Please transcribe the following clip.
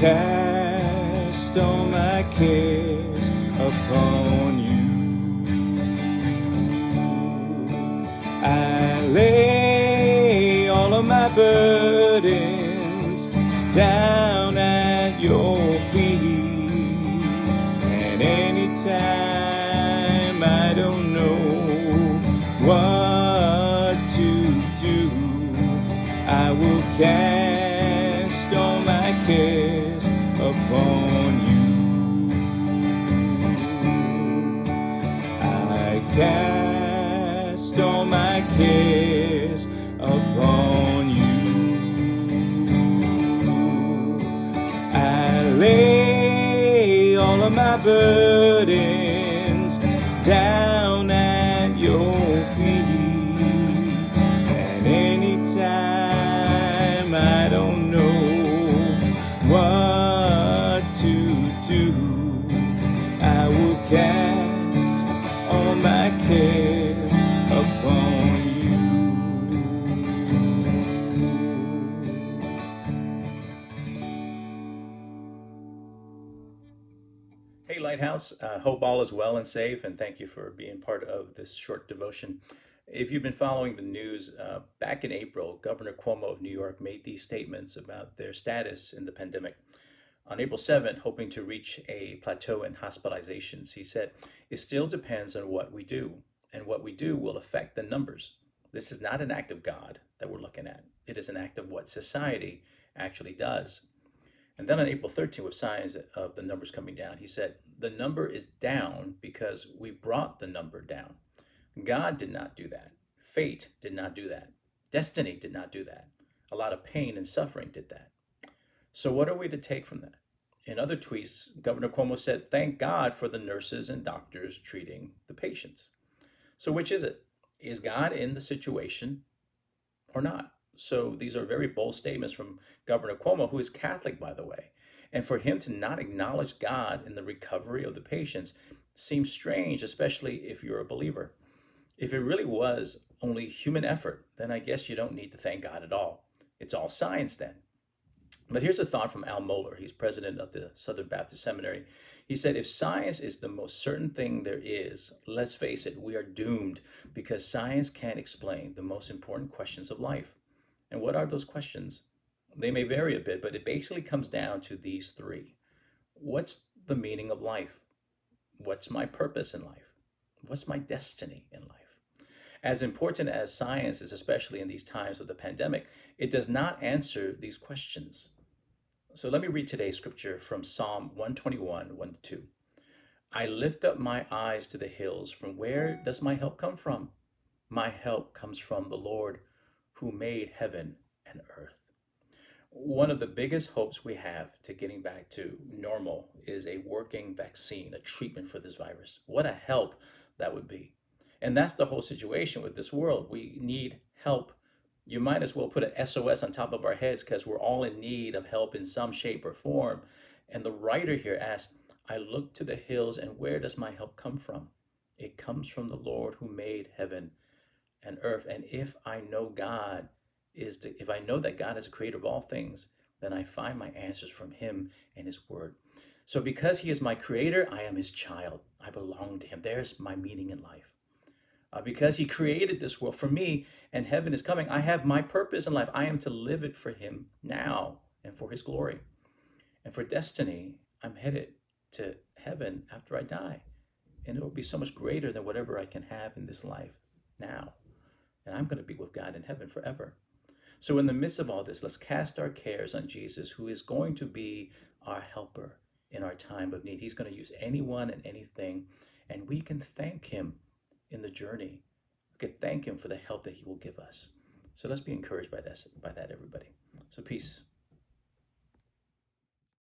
cast all my cares upon you. I lay all of my burdens down at your feet. And anytime I don't know what to do, I will cast all my cares upon you. I cast all my cares upon you. I lay all of my burdens down at your feet. And anytime I don't know what to do, I will cast all my cares upon you. Hey Lighthouse, hope all is well and safe, and thank you for being part of this short devotion. If you've been following the news, back in April, Governor Cuomo of New York made these statements about their status in the pandemic. On April 7th, hoping to reach a plateau in hospitalizations, he said, "It still depends on what we do, and what we do will affect the numbers. This is not an act of God that we're looking at. It is an act of what society actually does." And then on April 13th, with signs of the numbers coming down, he said, "The number is down because we brought the number down. God did not do that. Fate did not do that. Destiny did not do that. A lot of pain and suffering did that." So what are we to take from that? In other tweets, Governor Cuomo said, "Thank God for the nurses and doctors treating the patients." So which is it? Is God in the situation or not? So these are very bold statements from Governor Cuomo, who is Catholic, by the way. And for him to not acknowledge God in the recovery of the patients seems strange, especially if you're a believer. If it really was only human effort, then I guess you don't need to thank God at all. It's all science then. But here's a thought from Al Mohler. He's president of the Southern Baptist Seminary. He said, "If science is the most certain thing there is, let's face it, we are doomed, because science can't explain the most important questions of life." And what are those questions? They may vary a bit, but it basically comes down to these three. What's the meaning of life? What's my purpose in life? What's my destiny in life? As important as science is, especially in these times of the pandemic, it does not answer these questions. So let me read today's scripture from Psalm 121, 1 to 2. "I lift up my eyes to the hills. From where does my help come from? My help comes from the Lord who made heaven and earth." One of the biggest hopes we have to getting back to normal is a working vaccine, a treatment for this virus. What a help that would be. And that's the whole situation with this world. We need help. You might as well put an SOS on top of our heads, because we're all in need of help in some shape or form. And the writer here asks, "I look to the hills, and where does my help come from? It comes from the Lord who made heaven and earth." And if I know if I know that God is the creator of all things, then I find my answers from him and his word. So because he is my creator, I am his child. I belong to him. There's my meaning in life. Because he created this world for me and heaven is coming, I have my purpose in life. I am to live it for him now and for his glory. And for destiny, I'm headed to heaven after I die. And it will be so much greater than whatever I can have in this life now. And I'm going to be with God in heaven forever. So in the midst of all this, let's cast our cares on Jesus, who is going to be our helper in our time of need. He's going to use anyone and anything, and we can thank him in the journey. We can thank him for the help that he will give us. So let's be encouraged by that, everybody. So peace.